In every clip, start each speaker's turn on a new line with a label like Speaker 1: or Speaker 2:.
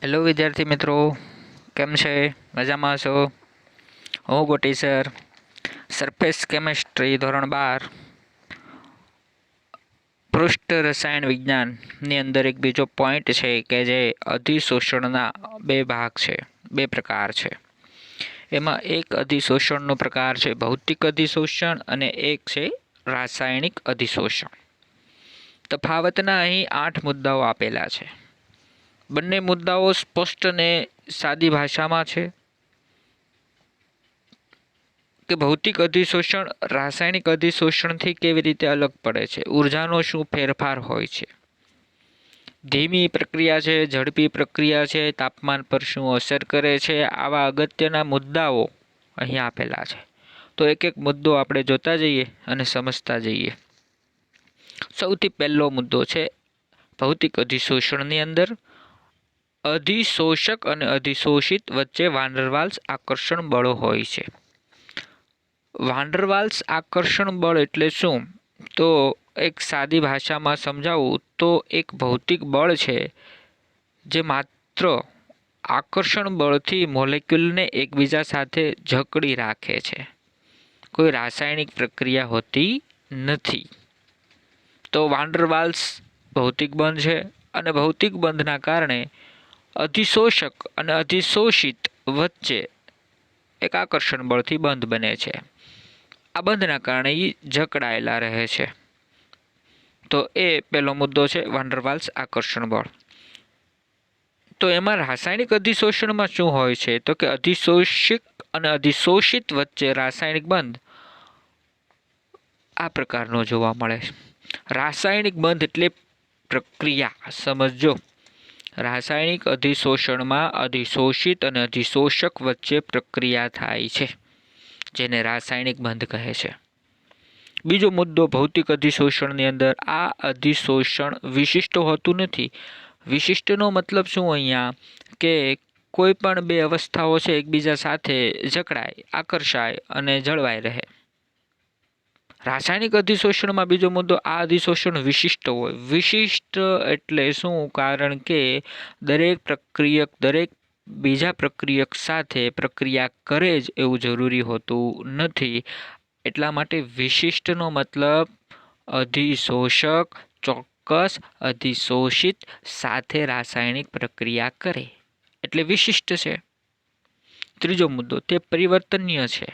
Speaker 1: Hello વિદ્યાર્થી મિત્રો, કેમ છે? મજામાં છો? હું ગોટી સર, સરફેસ કેમેસ્ટ્રી ધોરણ 12 પૃષ્ઠ રસાયણ વિજ્ઞાનની અંદર એક બીજો પોઈન્ટ છે કે જે અધિશોષણના બે ભાગ છે, બે પ્રકાર છે. એમાં એક અધિશોષણનો પ્રકાર છે ભૌતિક અધિશોષણ અને એક છે રાસાયણિક અધિશોષણ. તફાવતના અહીં 8 મુદ્દાઓ આપેલા છે. બંને મુદ્દાઓ સ્પષ્ટ અને સાદી ભાષામાં છે કે ભૌતિક અધિશોષણ રાસાયણિક અધિશોષણથી કેવી રીતે અલગ પડે છે, ઉર્જાનો શું ફેરફાર હોય છે, ધીમી પ્રક્રિયા છે, ઝડપી પ્રક્રિયા છે, તાપમાન પર શું અસર કરે છે. આવા અગત્યના મુદ્દાઓ અહીં આપેલા છે. તો એક એક મુદ્દો આપણે જોતા જઈએ અને સમજતા જઈએ. સૌથી પહેલો મુદ્દો છે ભૌતિક અધિશોષણની અંદર અધિશોષક અને અધિશોષિત વચ્ચે વાન ડર વાલ્સ આકર્ષણ બળો હોય છે. વાન ડર વાલ્સ આકર્ષણ બળ એટલે શું? તો એક સાદી ભાષામાં સમજાવું તો એક ભૌતિક બળ છે જે માત્ર આકર્ષણ બળથી મોલેક્યુલને એકબીજા સાથે જકડી રાખે છે. કોઈ રાસાયણિક પ્રક્રિયા હોતી નથી. તો વાન ડર વાલ્સ ભૌતિક બંધ છે અને ભૌતિક બંધના કારણે અધિશોષક અને અધિશોષિત વચ્ચે એક આકર્ષણ બળથી બંધ બને છે. આ બંધના કારણે એ જકડાયેલા રહે છે. તો એ પહેલો મુદ્દો છે વાન ડર વાલ્સ આકર્ષણ બળ. તો એમાં રાસાયણિક અધિશોષણમાં શું હોય છે? તો કે અધિશોષક અને અધિશોષિત વચ્ચે રાસાયણિક બંધ આ પ્રકારનો જોવા મળે છે. રાસાયણિક બંધ એટલે પ્રક્રિયા. સમજો, રાસાયણિક અધિશોષણમાં અધિશોષિત અને અધિશોષક વચ્ચે પ્રક્રિયા થાય છે, જેને રાસાયણિક બંધ કહે છે. બીજો મુદ્દો ભૌતિક અધિશોષણની અંદર આ અધિશોષણ વિશિષ્ટ હોતું નથી. વિશિષ્ટનો મતલબ શું અહીંયા? કે કોઈ પણ બે અવસ્થાઓ છે એકબીજા સાથે જકડાય, આકર્ષાય અને જળવાઈ રહે. રાસાયણિક અધિશોષણમાં બીજો મુદ્દો આ અધિશોષણ વિશિષ્ટ હોય. વિશિષ્ટ એટલે શું? કારણ કે દરેક પ્રક્રિયક દરેક બીજા પ્રક્રિયક સાથે પ્રક્રિયા કરે જ એવું જરૂરી હોતું નથી. એટલા માટે વિશિષ્ટનો મતલબ અધિશોષક ચોક્કસ અધિશોષિત સાથે રાસાયણિક પ્રક્રિયા કરે એટલે વિશિષ્ટ છે. ત્રીજો મુદ્દો તે પરિવર્તનીય છે.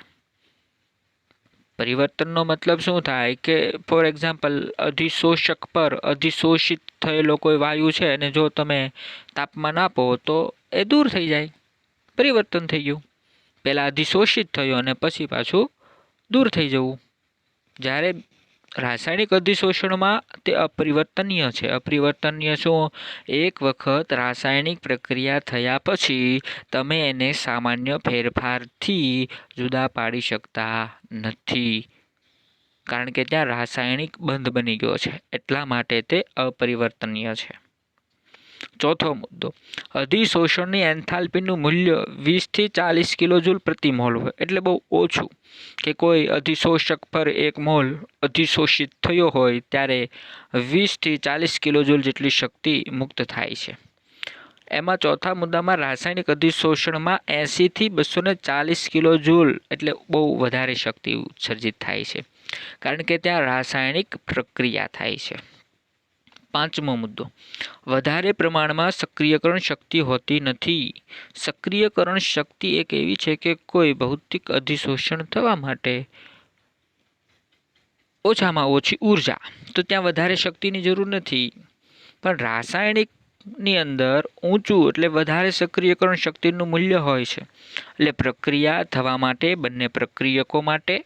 Speaker 1: પરિવર્તનનો મતલબ શું થાય? કે ફોર એક્ઝામ્પલ, અધિશોષક પર અધિશોષિત થયેલો કોઈ વાયુ છે અને જો તમે તાપમાન આપો તો એ દૂર થઈ જાય, પરિવર્તન થઈ ગયું. પહેલાં અધિશોષિત થયું અને પછી પાછું દૂર થઈ જવું. જ્યારે રાસાયણિક અધિશોષણમાં તે અપરિવર્તનીય છે. અપરિવર્તનીય શું? એક વખત રાસાયણિક પ્રક્રિયા થયા પછી તમે એને સામાન્ય ફેરફારથી જુદા પાડી શકતા નથી, કારણ કે ત્યાં રાસાયણિક બંધ બની ગયો છે. એટલા માટે તે અપરિવર્તનીય છે. ચોથો મુદ્દો, અધિશોષણની એન્થાલ્પીનું મૂલ્ય 20 થી 40 કિલોજૂલ પ્રતિ મોલ હોય, એટલે બહુ ઓછું. કે કોઈ અધિશોષક પર 1 મોલ અધિશોષિત થયો હોય ત્યારે 20 થી 40 કિલોજૂલ જેટલી શક્તિ મુક્ત થાય છે. એમાં ચોથા મુદ્દામાં રાસાયણિક અધિશોષણમાં 80 થી 240 કિલોજૂલ એટલે બહુ વધારે શક્તિ ઉત્સર્જિત થાય છે, કારણ કે ત્યાં રાસાયણિક પ્રક્રિયા થાય છે. પાંચમો મુદ્દો, વધારે પ્રમાણમાં સક્રિયકરણ શક્તિ હોતી નથી. સક્રિયકરણ શક્તિ એક એવી છે કે કોઈ ભૌતિક અધિશોષણ થવા માટે ઓછામાં ઓછી ઉર્જા, તો ત્યાં વધારે શક્તિની જરૂર નથી. પણ રાસાયણિકની અંદર ઊંચું એટલે વધારે સક્રિયકરણ શક્તિનું મૂલ્ય હોય છે. એટલે પ્રક્રિયા થવા માટે બંને પ્રક્રિયકો માટે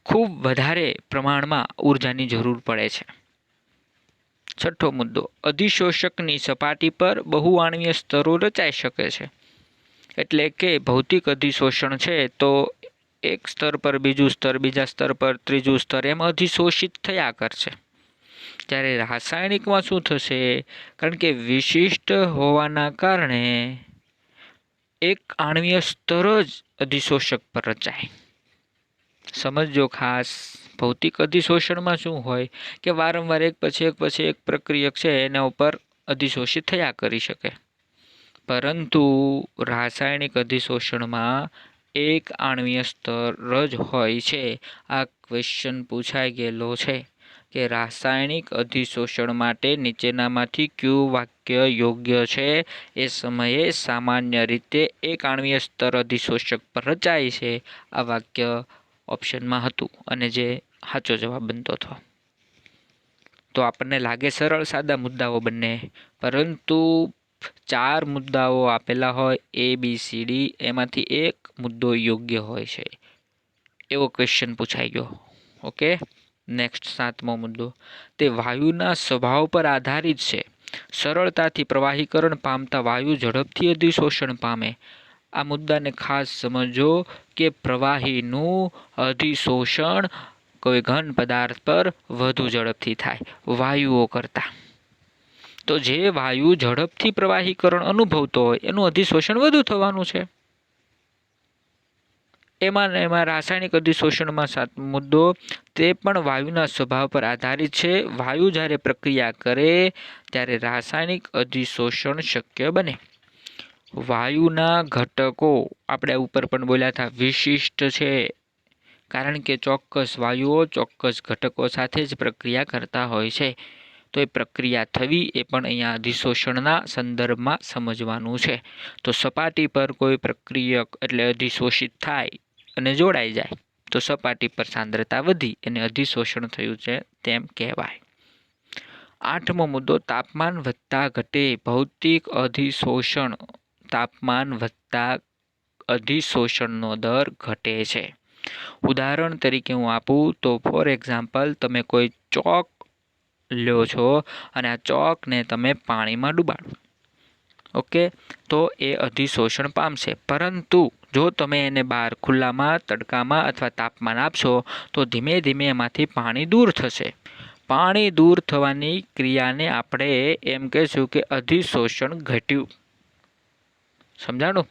Speaker 1: ખૂબ વધારે પ્રમાણમાં ઉર્જાની જરૂર પડે છે. છઠ્ઠો મુદ્દો, અધિશોષકની સપાટી પર બહુઆણ્વીય સ્તરો રચાઈ શકે છે. એટલે કે ભૌતિક અધિશોષણ છે તો એક સ્તર પર બીજું સ્તર, બીજા સ્તર પર ત્રીજું સ્તર, એમ અધિશોષિત થયા કરશે. જ્યારે રાસાયણિકમાં શું થશે? કારણ કે વિશિષ્ટ હોવાના કારણે એક આણ્વીય સ્તર જ અધિશોષક પર રચાય. સમજો ખાસ, ભૌતિક અધિશોષણમાં શું હોય કે વારંવાર એક પછી એક પ્રક્રિયક છે એના ઉપર અધિશોષિત થયા કરી શકે. પરંતુ રાસાયણિક અધિશોષણમાં એક આણ્વીય સ્તર જ હોય છે. આ ક્વેશ્ચન પૂછાઈ ગયેલો છે કે રાસાયણિક અધિશોષણ માટે નીચેનામાંથી કયું વાક્ય યોગ્ય છે. એ સમયે સામાન્ય રીતે એક આણ્વીય સ્તર અધિશોષક પર રચાય છે. આ વાક્ય ઓપ્શનમાં હતું અને જે સાચો જવાબ બનતો હતો. તો આપણને લાગે સરળ સાદા મુદ્દાઓ બંને, પરંતુ 4 મુદ્દાઓ આપેલા હોય ABCD, એમાંથી એક મુદ્દો યોગ્ય હોય છે એવો ક્વેશ્ચન પૂછાઈ ગયો. ઓકે, નેક્સ્ટ 7મો મુદ્દો. તે વાયુના સ્વભાવ પર આધારિત છે. સરળતાથી પ્રવાહીકરણ પામતા વાયુ ઝડપથી અધિશોષણ પામે. આ મુદ્દાને ખાસ સમજો કે પ્રવાહીનું અધિશોષણ કોઈ ઘન પદાર્થ પર વધુ ઝડપથી થાય વાયુઓ કરતાં. તો જે વાયુ ઝડપથી પ્રવાહીકરણ અનુભવતો હોય એનું અધિશોષણ વધુ થવાનું છે. એમાં રાસાયણિક અધિશોષણમાં 7મો મુદ્દો, તે પણ વાયુના સ્વભાવ પર આધારિત છે. વાયુ જ્યારે પ્રક્રિયા કરે ત્યારે રાસાયણિક અધિશોષણ શક્ય બને. વાયુના ઘટકો આપણે ઉપર પણ બોલ્યા હતા વિશિષ્ટ છે, કારણ કે ચોક્કસ વાયુઓ ચોક્કસ ઘટકો સાથે જ પ્રક્રિયા કરતા હોય છે. તો એ પ્રક્રિયા થવી એ પણ અહીંયા અધિશોષણના સંદર્ભમાં સમજવાનું છે. તો સપાટી પર કોઈ પ્રક્રિયક એટલે અધિશોષિત થાય અને જોડાઈ જાય તો સપાટી પર સાંદ્રતા વધી અને અધિશોષણ થયું છે તેમ કહેવાય. 8મો મુદ્દો, તાપમાન વધતા ઘટે ભૌતિક અધિશોષણ. તાપમાન વધતા અધિશોષણનો દર ઘટે છે. ઉદાહરણ તરીકે હું આપું તો ફોર એક્ઝામ્પલ, તમે કોઈ ચોક લ્યો છો અને આ ચોકને તમે પાણીમાં ડુબાડો. ઓકે, તો એ અધિશોષણ પામશે. પરંતુ જો તમે એને બહાર ખુલ્લામાં તડકામાં અથવા તાપમાન આપશો તો ધીમે ધીમે એમાંથી પાણી દૂર થશે. પાણી દૂર થવાની ક્રિયાને આપણે એમ કહીશું કે અધિશોષણ ઘટ્યું. સમજાણું?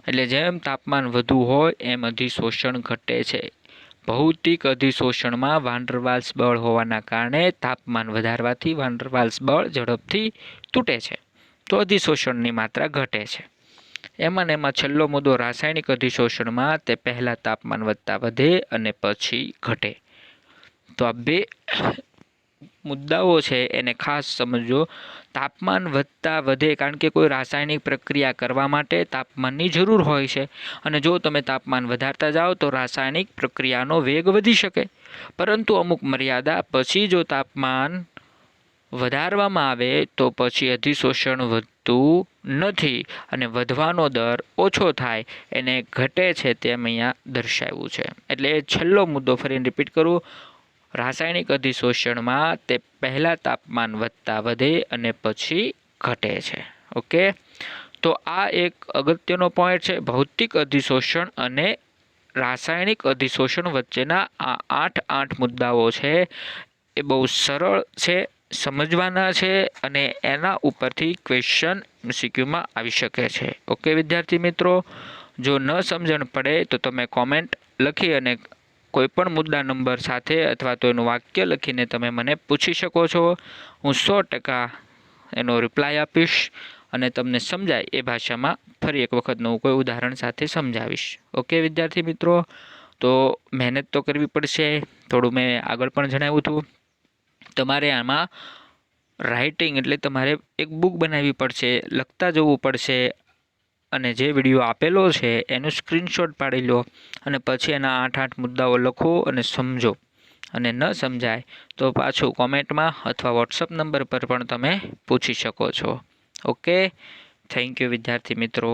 Speaker 1: એટલે જેમ તાપમાન વધુ હોય એમ અધિશોષણ ઘટે છે. ભૌતિક અધિશોષણમાં વાન ડર વાલ્સ બળ હોવાના કારણે તાપમાન વધારવાથી વાન ડર વાલ્સ બળ ઝડપથી તૂટે છે, તો અધિશોષણની માત્રા ઘટે છે. એમાં ને એમાં છેલ્લો મુદ્દો, રાસાયણિક અધિશોષણમાં તે પહેલાં તાપમાન વધતા વધે અને પછી ઘટે. તો આ 2 મુદ્દાઓ છે એને ખાસ સમજો. તાપમાન વધતા વધે કારણ કે કોઈ રાસાયણિક પ્રક્રિયા કરવા માટે તાપમાનની જરૂર હોય છે, અને જો તમે તાપમાન વધારતા જાઓ તો રાસાયણિક પ્રક્રિયાનો વેગ વધી શકે. પરંતુ અમુક મર્યાદા પછી જો તાપમાન વધારવામાં આવે તો પછી અધિશોષણ વધતું નથી અને વધવાનો દર ઓછો થાય, એને ઘટે છે તેમ અહીંયા દર્શાવ્યું છે. એટલે છેલ્લો મુદ્દો ફરીને રિપીટ કરું, રાસાયણિક અધિશોષણમાં તે પહેલાં તાપમાન વધતા વધે અને પછી ઘટે છે. ઓકે, તો આ એક અગત્યનો પોઈન્ટ છે. ભૌતિક અધિશોષણ અને રાસાયણિક અધિશોષણ વચ્ચેના આ 8 મુદ્દાઓ છે એ બહુ સરળ છે, સમજવાના છે અને એના ઉપરથી ક્વેશ્ચન MCQમાં આવી શકે છે. ઓકે વિદ્યાર્થી મિત્રો, જો ન સમજણ પડે તો તમે કોમેન્ટ લખી અને કોઈ પણ મુદ્દા નંબર સાથે અથવા તો એનું વાક્ય લખીને તમે મને પૂછી શકો છો. હું 100% એનો રિપ્લાય આપીશ અને તમને સમજાય એ ભાષામાં ફરી એક વખત નવું કોઈ ઉદાહરણ સાથે સમજાવીશ. ઓકે વિદ્યાર્થી મિત્રો, તો મહેનત તો કરવી પડશે. થોડું મેં આગળ પણ જણાવ્યું હતું, તમારે આમાં રાઇટિંગ એટલે તમારે એક બુક બનાવવી પડશે, લખતા જવું પડશે અને જે વિડીયો આપેલો છે એનો સ્ક્રીનશોટ પાડી લો અને પછી એના 8 મુદ્દાઓ લખો અને સમજો. અને ન સમજાય તો પાછું કોમેન્ટમાં અથવા વોટ્સઅપ નંબર પર પણ તમે પૂછી શકો છો. ઓકે, થેન્ક યુ વિદ્યાર્થી મિત્રો.